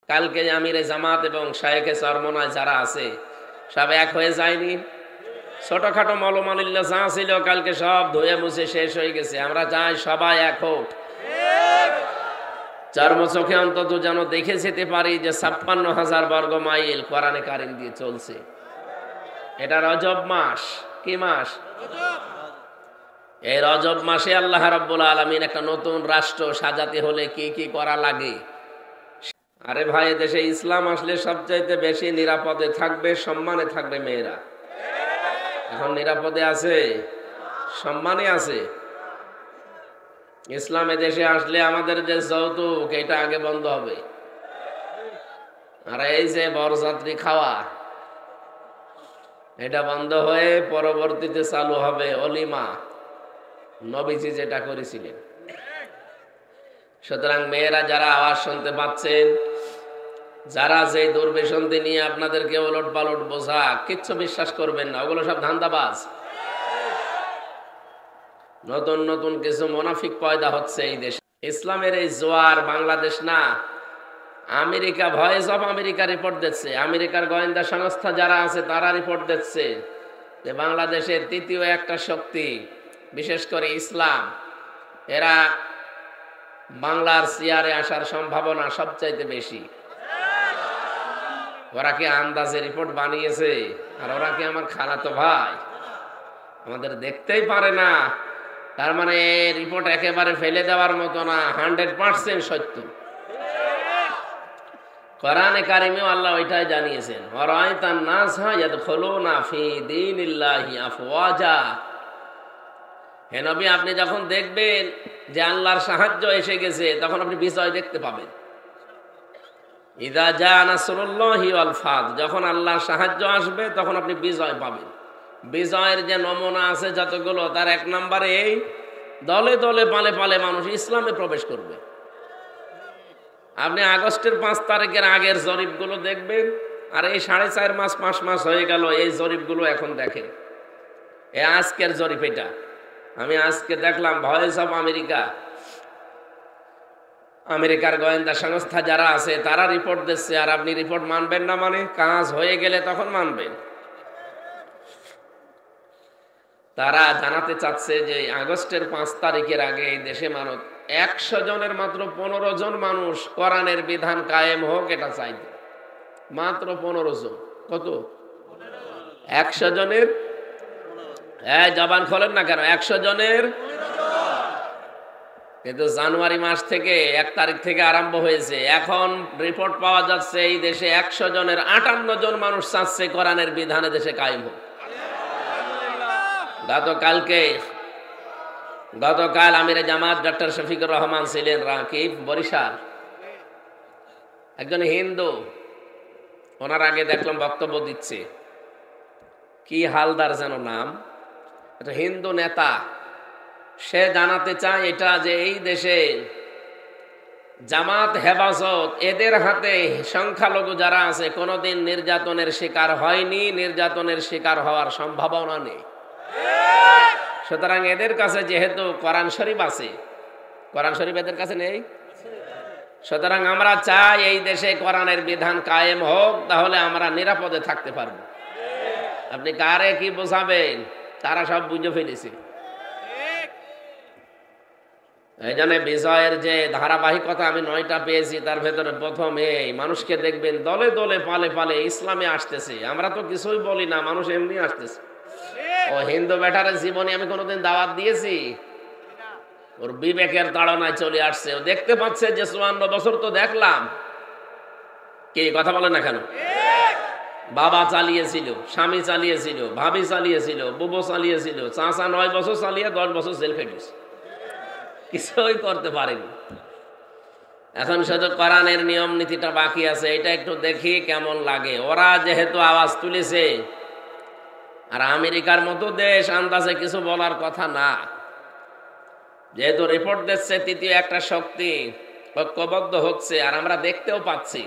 কালকে আমিরে জামাত এবং শায়েখে চরমনায় যারা আছে সব এক হয়ে যায়নি? ছোটখাটো মলমালিল্য যা ছিল কালকে সব ধুয়ে মুছে শেষ হয়ে গেছে। আমরা চাই সবাই এক হোক, চর্ম চোখে অন্তত যেন দেখে যেতে পারি যে ৫৬,০০০ বর্গ মাইল কোরআনে কারিম দিয়ে চলছে। এটা রজব মাস। কি মাস? এই রজব মাসে আল্লাহ রাব্বুল আলামিন একটা নতুন রাষ্ট্র সাজাতে হলে কি কি করা লাগে? আরে ভাই, দেশে ইসলাম আসলে সবচাইতে বেশি নিরাপদে থাকবে, সম্মানে থাকবে মেয়েরা। এখন নিরাপদে আছে, সম্মানে আছে। ইসলামে দেশে আসলে আমাদের যে যৌতুক, এটা আগে বন্ধ হবে। আর এই যে বরযাত্রী খাওয়া, এটা বন্ধ হয়ে পরবর্তীতে চালু হবে অলিমা, নবীজি যেটা করেছিলেন। সুতরাং মেয়েরা যারা আওয়াজ শুনতে পাচ্ছেন, যারা যে দুর্বিসন্ধি নিয়ে আপনাদেরকে ওলট পালট বোঝা, কিচ্ছু বিশ্বাস করবেন না, ওগুলো সব ধান্দাবাজ। নতুন নতুন কিছু মুনাফিক পয়দা হচ্ছে এই দেশে। ইসলামের এই জোয়ার বাংলাদেশ না, America, voice of America report দিচ্ছে, আমেরিকার গোয়েন্দা সংস্থা যারা আছে তারা রিপোর্ট দিচ্ছে যে বাংলাদেশের তৃতীয় একটা শক্তি, বিশেষ করে ইসলাম, এরা বাংলার চেয়ারে আসার সম্ভাবনা সবচাইতে বেশি। ওরা কি আন্দাজে রিপোর্ট বানিয়েছে? আর ওরা কি আমার খালাতো ভাই? আমাদের দেখতেই পারে না। তার মানে রিপোর্ট একেবারে ফেলে দেওয়ার মতো না, 100% সত্য। কোরআনে কারিমেও আল্লাহ ওইটাই জানিয়েছেন, ওয়ারাআইতান নাসা ইয়াদখুলুনা ফি দীনিল্লাহি আফওয়াজা। হে নবী, আপনি যখন দেখবেন যে আল্লাহর সাহায্য এসে গেছে, তখন আপনি বিজয় দেখতে পাবেন। ইযা জাআ নাসরুল্লাহি ওয়াল ফাত, যখন আল্লাহর সাহায্য আসবে তখন আপনি বিজয় পাবেন। বিজয়ের যে নমুনা আছে যতগুলো, তার এক নম্বরে এই, দলে দলে পালে পালে মানুষ ইসলামে প্রবেশ করবে। আপনি আগস্টের 5 তারিখের আগের জরিপগুলো দেখবেন, আর এই 4.5 মাস 5 মাস হয়ে গেল এই জরিপগুলো এখন দেখেন। এই আজকের জরিপ, এটা আমি আজকে দেখলাম, ভয়েস অফ আমেরিকা, আমেরিকার গোয়েন্দা সংস্থা যারা আছে তারা রিপোর্ট দিচ্ছে। আর আপনি রিপোর্ট মানবেন না? মানে কাজ হয়ে গেলে তখন মানবেন। তারা জানাতে চাচ্ছে যে আগস্টের 5 তারিখের আগে এই দেশে মানুষ 100 জনের মাত্র 15 জন মানুষ কোরআনের বিধান কায়েম হোক এটা চাইবে। মাত্র 15 জন। কত? 100 জনের, জবান খোলেন না কেন? 100 জনের। কিন্তু জানুয়ারি মাস থেকে 1 তারিখ থেকে আরম্ভ হয়েছে। এখন রিপোর্ট পাওয়া যাচ্ছে এই দেশে 100 জনের 58 জন মানুষ চাচ্ছে কোরআনের বিধানে দেশে কায়েম হোক। গতকাল আমিরে জামাত ডক্টর শফিকুর রহমান ছিলেন রাকিব, বরিশাল, একজন হিন্দু। ওনার আগে দেখলাম বক্তব্য দিচ্ছে, কি হালদার যেন নাম, একটা হিন্দু নেতা। সে জানাতে চায় এটা যে এই দেশে জামাত, হেফাজত, এদের হাতে সংখ্যালঘু যারা আছে কোনোদিন নির্যাতনের শিকার হয়নি, নির্যাতনের শিকার হওয়ার সম্ভাবনা নেই। সুতরাং এদের কাছে যেহেতু কোরআন শরীফ আছে, কোরআন শরীফ এদের কাছে নেই, সুতরাং আমরা চাই এই দেশে কোরআনের বিধান কায়েম হোক, তাহলে আমরা নিরাপদে থাকতে পারবো। আপনি কারে কি বোঝাবেন? তারা সব বুঝে ফেলেছে। এই জন্য বিজয়ের যে ধারাবাহিকতা আমি 9টা পেয়েছি, তার ভেতরে প্রথম এই, মানুষকে দেখবেন দলে দলে পালে পালে ইসলামে আসতেছে। আমরা তো কিছুই বলি না, মানুষ এমনি আসতেছে। ও হিন্দু বেটারের জীবনে আমি কোনোদিন দাওয়াত দিয়েছি? ওর বিবেকের তাড়নায় চলে আসছে। ও দেখতে পাচ্ছে যে 54 বছর তো দেখলাম। কি কথা বলে না কেন? বাবা চালিয়েছিল, স্বামী চালিয়েছিল, ভাবি চালিয়েছিল, বুবু চালিয়েছিল, চাচা 9 বছর চালিয়ে 10 বছর জেল খেটেছে, কিছুই করতে পারেনি। এখন শুধু কোরআনের নিয়ম নীতিটা বাকি আছে, এটা একটু দেখি কেমন লাগে। ওরা যেহেতু আওয়াজ তুলেছে, আর আমেরিকার মতো দেশ আন্দাজে কিছু বলার কথা না, যেহেতু রিপোর্ট দিচ্ছে তৃতীয় একটা শক্তি ঐক্যবদ্ধ হচ্ছে, আর আমরা দেখতেও পাচ্ছি।